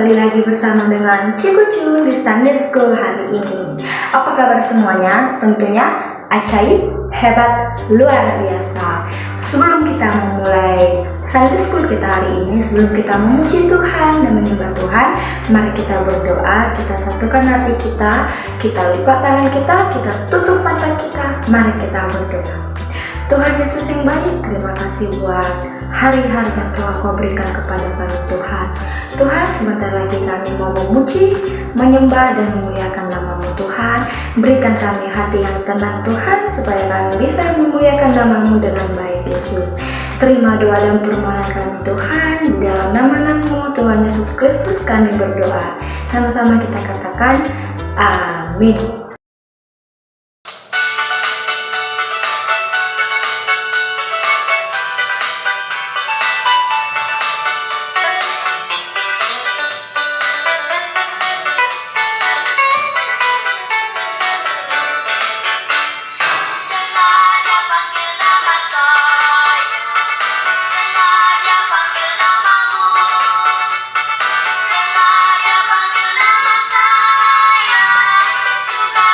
kembali lagi bersama dengan Cikucu di Sunday School hari ini. Apa kabar semuanya? Tentunya ajaib, hebat, luar biasa. Sebelum kita memulai Sunday School kita hari ini, sebelum kita memuji Tuhan dan menyembah Tuhan, mari kita berdoa, kita satukan hati kita lipat tangan kita tutup mata kita, mari kita berdoa. Tuhan Yesus yang baik, terima kasih buat hari-hari yang telah Kau berikan kepada kami Tuhan. Tuhan, sebentar lagi kami mau memuji, menyembah dan memuliakan nama-Mu Tuhan. Berikan kami hati yang tenang Tuhan, supaya kami bisa memuliakan nama-Mu dengan baik Yesus. Terima doa dan permohonan kami Tuhan, di dalam nama-Mu Tuhan Yesus Kristus kami berdoa. Sama-sama kita katakan, amin. Dengar dia panggil nama saya, juga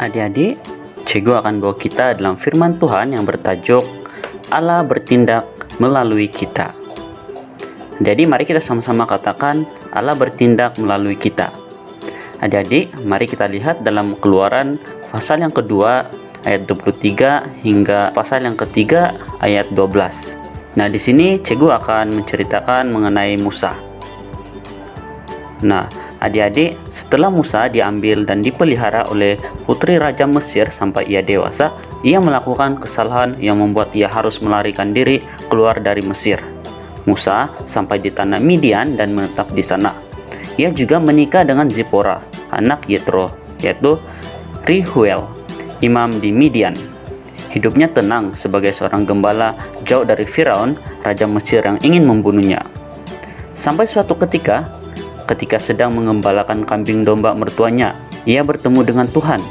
Adik-adik, Cikgu akan bawa kita dalam firman Tuhan yang bertajuk Allah bertindak melalui kita. Jadi mari kita sama-sama katakan Allah bertindak melalui kita. Adik-adik, mari kita lihat dalam Keluaran pasal yang kedua ayat 23 hingga pasal yang ketiga ayat 12. Nah, di sini Cikgu akan menceritakan mengenai Musa. Nah, adik-adik, setelah Musa diambil dan dipelihara oleh putri Raja Mesir sampai ia dewasa, ia melakukan kesalahan yang membuat ia harus melarikan diri keluar dari Mesir. Musa sampai di tanah Midian dan menetap di sana. Ia juga menikah dengan Zipora, anak Yetro, yaitu Rehuel, imam di Midian. Hidupnya tenang sebagai seorang gembala jauh dari Firaun, Raja Mesir yang ingin membunuhnya. Sampai suatu ketika sedang mengembalakan kambing domba mertuanya, ia bertemu dengan Tuhan.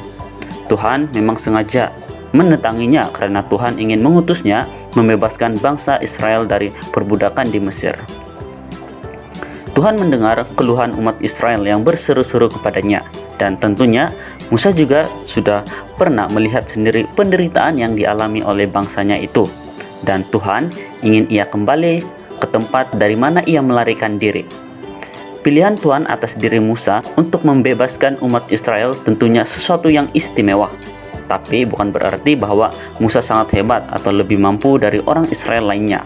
Tuhan memang sengaja menentanginya karena Tuhan ingin mengutusnya membebaskan bangsa Israel dari perbudakan di Mesir. Tuhan mendengar keluhan umat Israel yang berseru-seru kepadanya, dan tentunya Musa juga sudah pernah melihat sendiri penderitaan yang dialami oleh bangsanya itu, dan Tuhan ingin ia kembali ke tempat dari mana ia melarikan diri. Pilihan Tuhan atas diri Musa untuk membebaskan umat Israel tentunya sesuatu yang istimewa. Tapi bukan berarti bahwa Musa sangat hebat atau lebih mampu dari orang Israel lainnya.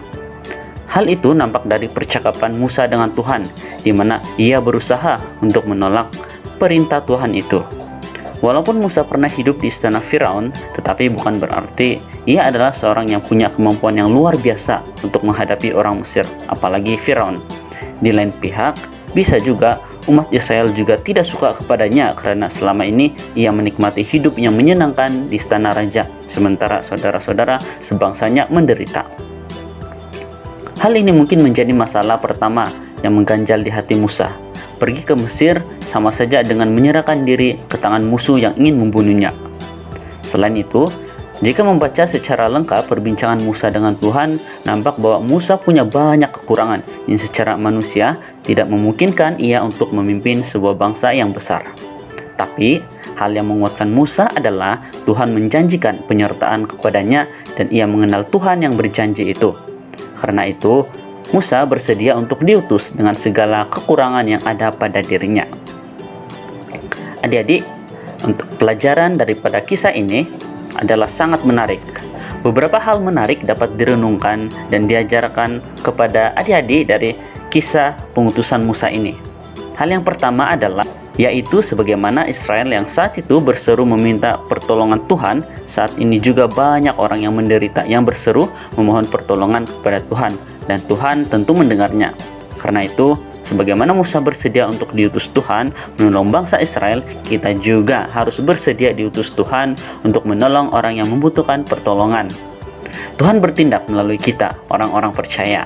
Hal itu nampak dari percakapan Musa dengan Tuhan, di mana ia berusaha untuk menolak perintah Tuhan itu. Walaupun Musa pernah hidup di istana Firaun, tetapi bukan berarti ia adalah seorang yang punya kemampuan yang luar biasa untuk menghadapi orang Mesir, apalagi Firaun. Di lain pihak, bisa juga umat Israel juga tidak suka kepadanya karena selama ini ia menikmati hidup yang menyenangkan di istana raja, sementara saudara-saudara sebangsanya menderita. Hal ini mungkin menjadi masalah pertama yang mengganjal di hati Musa. Pergi ke Mesir sama saja dengan menyerahkan diri ke tangan musuh yang ingin membunuhnya. Selain itu, jika membaca secara lengkap perbincangan Musa dengan Tuhan, nampak bahwa Musa punya banyak kekurangan yang secara manusia tidak memungkinkan ia untuk memimpin sebuah bangsa yang besar. Tapi, hal yang menguatkan Musa adalah Tuhan menjanjikan penyertaan kepadanya dan ia mengenal Tuhan yang berjanji itu. Karena itu, Musa bersedia untuk diutus dengan segala kekurangan yang ada pada dirinya. Adik-adik, untuk pelajaran daripada kisah ini adalah sangat menarik. Beberapa hal menarik dapat direnungkan dan diajarkan kepada adik-adik dari kisah pengutusan Musa ini. Hal yang pertama adalah yaitu sebagaimana Israel yang saat itu berseru meminta pertolongan Tuhan, saat ini juga banyak orang yang menderita yang berseru memohon pertolongan kepada Tuhan, dan Tuhan tentu mendengarnya. Karena itu, sebagaimana Musa bersedia untuk diutus Tuhan menolong bangsa Israel, kita juga harus bersedia diutus Tuhan untuk menolong orang yang membutuhkan pertolongan. Tuhan bertindak melalui kita, orang-orang percaya.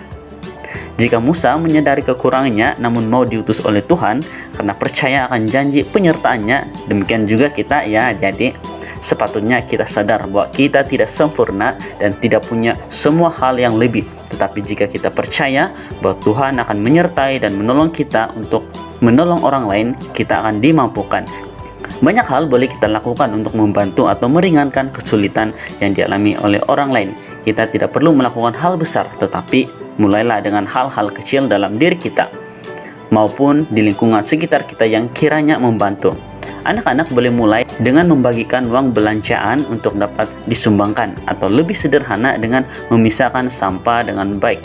Jika Musa menyadari kekurangannya namun mau diutus oleh Tuhan karena percaya akan janji penyertaannya, demikian juga kita ya. Jadi sepatutnya kita sadar bahwa kita tidak sempurna dan tidak punya semua hal yang lebih. Tetapi jika kita percaya bahwa Tuhan akan menyertai dan menolong kita untuk menolong orang lain, kita akan dimampukan. Banyak hal boleh kita lakukan untuk membantu atau meringankan kesulitan yang dialami oleh orang lain. Kita tidak perlu melakukan hal besar, tetapi mulailah dengan hal-hal kecil dalam diri kita maupun di lingkungan sekitar kita yang kiranya membantu. Anak-anak boleh mulai dengan membagikan uang belanjaan untuk dapat disumbangkan, atau lebih sederhana dengan memisahkan sampah dengan baik,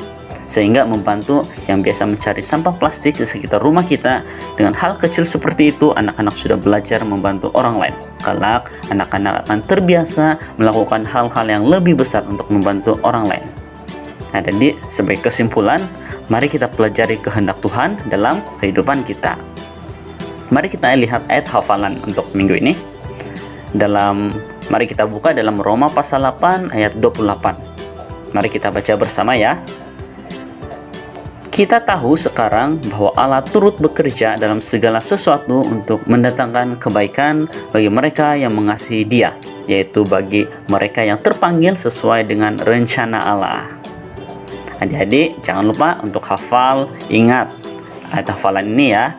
sehingga membantu yang biasa mencari sampah plastik di sekitar rumah kita. Dengan hal kecil seperti itu, anak-anak sudah belajar membantu orang lain. Kelak, anak-anak akan terbiasa melakukan hal-hal yang lebih besar untuk membantu orang lain. Nah, jadi sebagai kesimpulan, mari kita pelajari kehendak Tuhan dalam kehidupan kita. Mari kita lihat ayat hafalan untuk minggu ini. Mari kita buka dalam Roma pasal 8 ayat 28. Mari kita baca bersama ya. Kita tahu sekarang bahwa Allah turut bekerja dalam segala sesuatu untuk mendatangkan kebaikan bagi mereka yang mengasihi Dia, yaitu bagi mereka yang terpanggil sesuai dengan rencana Allah. Adik-adik, jangan lupa untuk hafal, ingat ayat hafalan ini ya.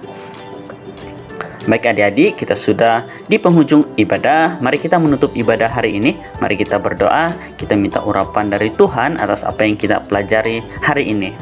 Baik adik-adik, kita sudah di penghujung ibadah. Mari kita menutup ibadah hari ini. Mari kita berdoa, kita minta urapan dari Tuhan atas apa yang kita pelajari hari ini.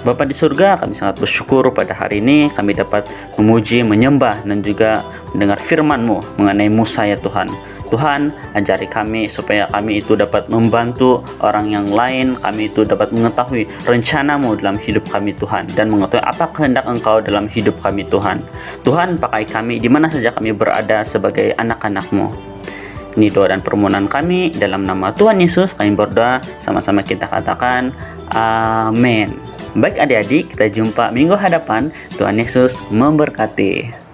Bapa di surga, kami sangat bersyukur pada hari ini kami dapat memuji, menyembah, dan juga mendengar firman-Mu mengenai Musa ya Tuhan. Tuhan, ajari kami supaya kami itu dapat membantu orang yang lain, kami itu dapat mengetahui rencana-Mu dalam hidup kami Tuhan, dan mengetahui apa kehendak Engkau dalam hidup kami Tuhan. Tuhan, pakai kami di mana saja kami berada sebagai anak-anak-Mu. Ini doa dan permohonan kami, dalam nama Tuhan Yesus kami berdoa, sama-sama kita katakan amin. Baik adik-adik, kita jumpa minggu hadapan. Tuhan Yesus memberkati.